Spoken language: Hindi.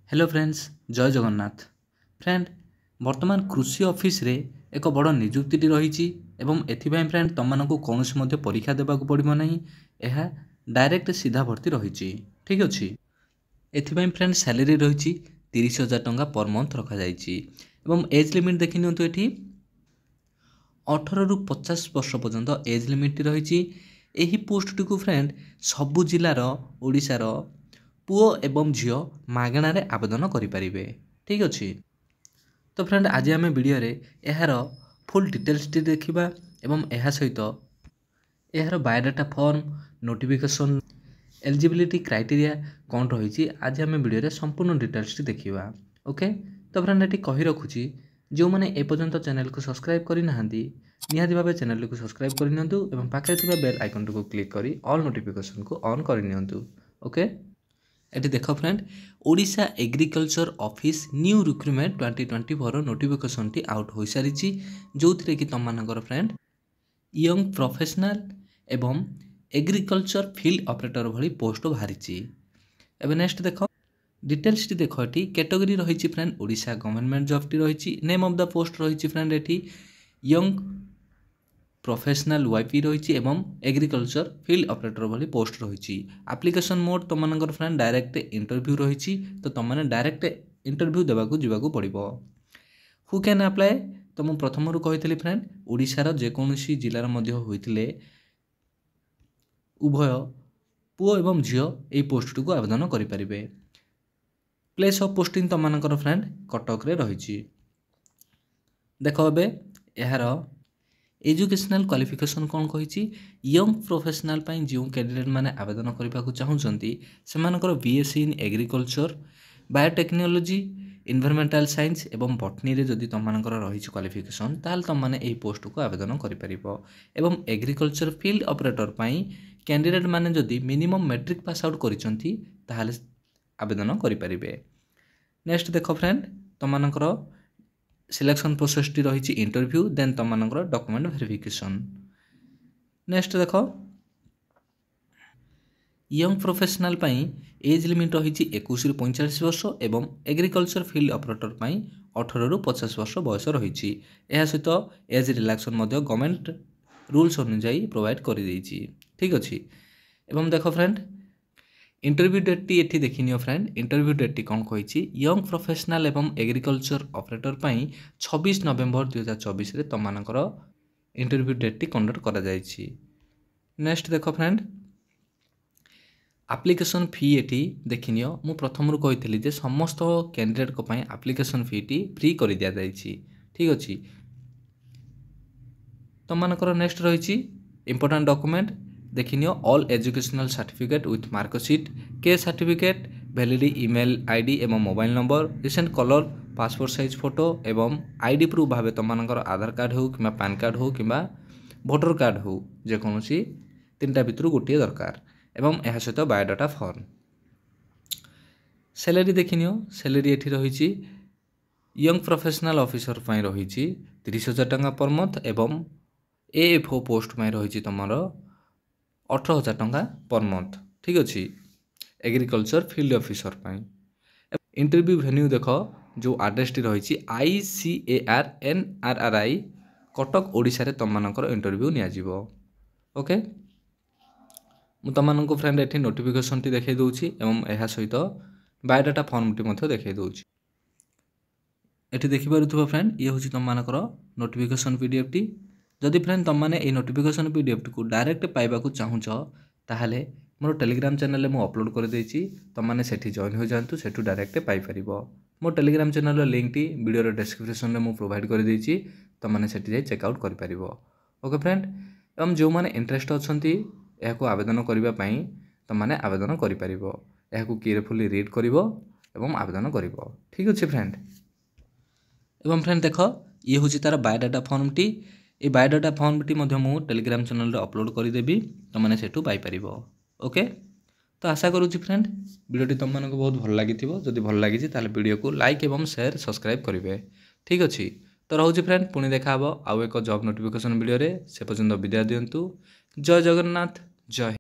हेलो फ्रेंड्स, जय जगन्नाथ। फ्रेंड, वर्तमान कृषि ऑफिस रे एक बड़ निजुक्ति रही एवं एथिपाई फ्रेंड तुमको कौन परीक्षा देवाक पड़ो ना। यह डायरेक्ट सीधा भर्ती रही। ठीक अच्छे। एथिपाई फ्रेंड सैलरी रही 30,000 टंका पर मंथ रखा एवं एज लिमिट देखी नियंतु एठी 18 रु 50 वर्ष पर्यंत एज लिमिट रही। यही पोस्ट टी फ्रेंड सबु जिलार ओडिशार पुओ एवं झील मागणार आवेदन करें। ठीक अच्छे। तो फ्रेंड आज आम वीडियो रे यार फुल डिटेल्स टी देखा एवं यह सहित यार biodata form notification eligibility criteria कौन रही आज आम वीडियो रे संपूर्ण डिटेल्स टी देखा। ओके। तो फ्रेंड ये कही रखुची जो मैंने एपर्यंत चैनल को सब्सक्राइब करना निहाती भाव चैनल को सब्सक्राइब करनी पाखे बेल आइकन को क्लिक कर ऑल नोटिफिकेशन को ऑन करनी। ओके। ये देख friend Odisha agriculture office new recruitment 2024 notification T out हो सारी जो थी कि तुम फ्रेंड यंग प्रोफेशनल एवं एग्रीकल्चर फील्ड ऑपरेटर भली पोस्ट बाहरी। एवं नेक्स्ट देख डिटेल्स टी देख ये कैटेगरी रही friend Odisha government job T रही। नेम ऑफ द पोस्ट रही फ्रेंड ये यंग प्रोफेशनल वाईपी रही एवं एग्रीकल्चर फील्ड ऑपरेटर भली पोस्ट रही। एप्लिकेशन मोड तुम फ्रेंड डायरेक्ट इंटरव्यू रही तो तुमने डायरेक्ट इंटरव्यू देवाक जीवाक पड़ो। हु कैन अप्लाई तो मुझे प्रथम कही फ्रेंड ओडिशार जेकोसी जिलार होते उभय पुओ एवं झील यही पोस्ट को आवेदन करें। प्लेस ऑफ पोस्टिंग तुम फ्रेंड कटक रे रही। देख ए यार एजुकेशनल क्वालिफिकेशन कौन कही यंग प्रोफेशनल जो कैंडिडेट माने आवेदन करने को चाहूँगी से BSc in agriculture biotechnology environmental science एवं बटनी रे जदि तुम रही क्वालिफिकेशन ताल तुमने यही पोस्ट को आवेदन करें। एग्रीकल्चर फील्ड ऑपरेटर कैंडिडेट माने जदि मिनिमम मैट्रिक पास आउट करिसेंती ताहाले आवेदन करें। नेक्स्ट देख फ्रेंड तुम सिलेक्शन प्रोसेस टी रही इंटरव्यू देन तुम डॉक्यूमेंट वेरिफिकेशन। नेक्स्ट देख यंग प्रोफेशनल एज लिमिट रही 21 रु 45 वर्ष एवं एग्रीकल्चर फील्ड ऑपरेटर 18 रु 50 वर्ष बयस रही। यह सहित एज रिलैक्सन गवर्नमेंट रूल्स अनुसार प्रोवाइड कर देछि। ठीक अच्छे। एवं देख फ्रेंड इंटरव्यू डेट टी एठी देखी नियो फ्रेंड इंटरव्यू डेट टी कौन कही यंग प्रोफेशनल एवं एग्रीकल्चर ऑपरेटर 26 नवेम्बर 2024 रे तुम इंटरव्यू डेट टी कंडक्ट करा जायछि। नेक्स्ट देख फ्रेंड एप्लिकेशन फी एठी देखी नियो मु प्रथम कही जे समस्त कैंडिडेट को एप्लिकेशन फी टी फ्री कर दिया जायछि। ठीक अच्छे। तुम नेक्स्ट रही इंपोर्टेंट डॉक्यूमेंट देखी neo all educational certificate with marksheet के सर्टिफिकेट वैलिडी ईमेल आईडी एवं mobile number recent colour passport size photo एवं आईडी प्रूफ भाव तुम आधार कार्ड हो कि पैन कार्ड हो कि भोटर कार्ड हो जेकोसी 3टा भितर गोटे दरकार एवं यह सहित बायोडाटा फॉर्म। सैलरी देखी नियो सैलरी एठी रही यंग प्रोफेशनल ऑफिसर रही 30,000 टंका पर मंथ एवं एएफओ पोस्ट रही तुम 18,000 टंका पर मंथ। ठीक अच्छे। Agriculture field officer interview venue देख जो आड्रेस टी रही ICARNRRI कटक ओडिशा रे तुम इंटरव्यू नियाजिवो। ओके। मु तुमको फ्रेंड एठी नोटिफिकेशन टी देखै दउछि एवं एहा सहित बायोडाटा फॉर्म टी मध्ये देखै दउछि। एठी देखि पारुथबो फ्रेंड ये होछि तुम नोटिफिकेशन पीडीएफ टी। जदि फ्रेंड तुमने ये नोटिफिकेशन पीडीएफ को डायरेक्ट पाइबा चाहूच ताहले मोर टेलीग्राम चैनल में अपलोड कर देछि तुमने सेठी जॉइन हो जांतु सेठू डायरेक्ट पाई परिबो। मोर टेलीग्राम चैनल लिंक टी वीडियो डिस्क्रिप्शन में मु प्रोवाइड कर देछि तुमने सेठी जाई चेकआउट कर परिबो। ओके फ्रेंड एवं जो माने इंटरेस्ट अछंती एहाको आवेदन करिबा पई तुमने आवेदन करि परिबो। एहाको केयरफुली रीड करिवो एवं आवेदन करिवो। ठीक अछि फ्रेंड। एवं फ्रेंड देख ये होछि तार बायोडाटा फॉर्म टी ये बायोडाटा फॉर्म टी मु टेलीग्राम चैनल रे अपलोड करदेवी तुमने सेठू पाई परिबो। ओके। तो आशा करूँ फ्रेंड वीडियो तुमको बहुत भल लगी जदि भल लगी ताले वीडियो को लाइक एवं शेयर सब्सक्राइब करेंगे। ठीक अच्छे। तो रोचे फ्रेंड पुणी देखा आउ एक जॉब नोटिफिकेशन वीडियो रे से पर्यंत विदाय दिंतु। जय जगन्नाथ जय।